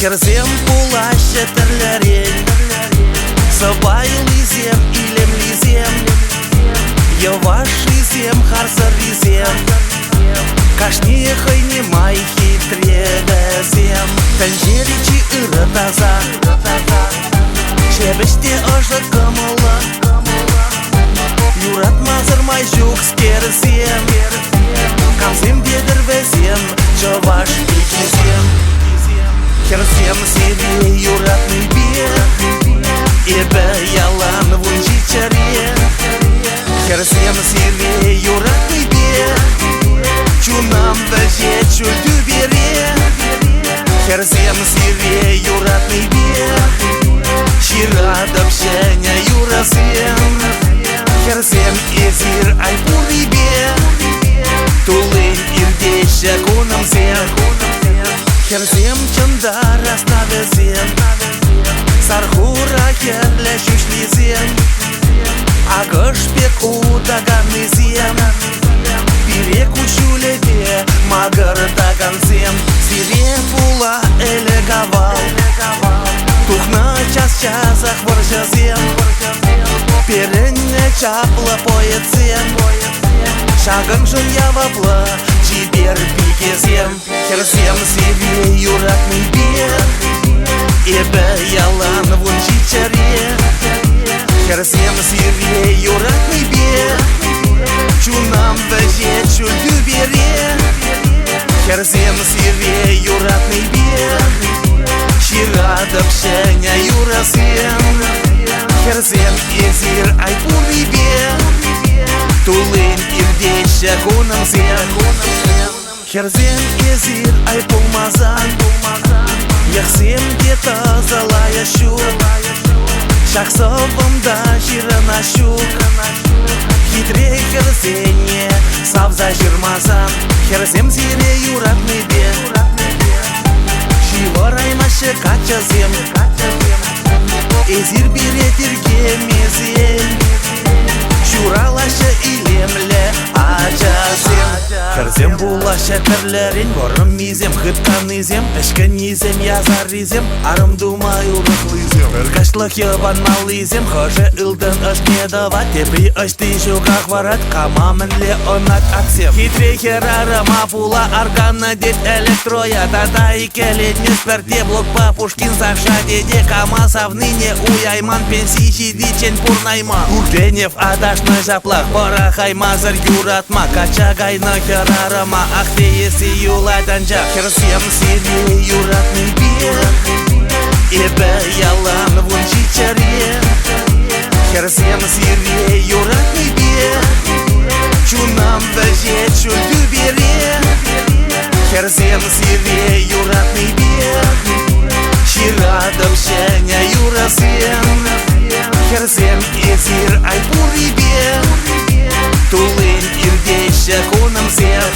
Херсем пулаще терлярень, Сабай лизем илем лизем, Еваш лизем харсар лизем, Кашни хайни май хитрегазем, Танжеричи ыры таза, Шебеште ожы кымылы, Юрат мазыр май жук скерсем, Камсем бедір везем, Жаваш икезем. Херсем себе юратный бег, Эбе ялан вунжи чаре. Херсем себе юратный бег, Чунам веже чульту бере. Херсем себе юратный бег, Чирадов щеня юрасем. Херсем эзир айпури бег, Тулын ирдеще кунамсем. Херсем чандар оставезем, Сархура херле шушлизем, Агашпек удаганызем, Перек учулебе магар таганзем. Сире пула эле гавал, Тухна час-часах варжазем, Перенне чапла поецем, Шаган жын явапла, Чибер пикезем. Херсем себе юратный бег, Эбе ялан вунжи чаре. Херсем себе юратный бег, Чунам веже чульту бере. Херсем себе юратный бег, Чирадов щеня юрасем. Херсем эзир айпури бег, Тулын ирдеще кунамсем. Херсем эзир айпулмазан, Яхсем где-то залая щук, Шахсовымда жирына щук. Хитрей херсене савза жирмазан, Херсем сире юратный бег, Шивараймашы качазем, Эзир биретирге мезем, Чуралашы илемле ачасем. Херсем булашы терлерень, Борым мизем, хытканызем, Эшкенизем, язаризем, Арым думай урыхлызем. Ыргашлых ебан малызем, Хожы ылдын ышне дават, Тепри ышты жугах варат, Камамынле онат аксем. Хитрей херарыма пула аргана дед электроя, Тата икелет несперте блокпа Пушкин Саша деде, Камасав ныне уяйман, Пенсий жидичен пурнайма. Ургенев адашны жаплах, Борахай мазыр юратма, Качагайны херарыма, Ахтееси юлайдан жак. Херсем себе юратный бег, Эбе ялан вунжи чаре. Херсем себе юратный бег, Чунам веже чульту бере. Херсем себе юратный бег, Чирадов щеня юрасем. Херсем эзир айпури бег, Тулын ирдеще кунамсем.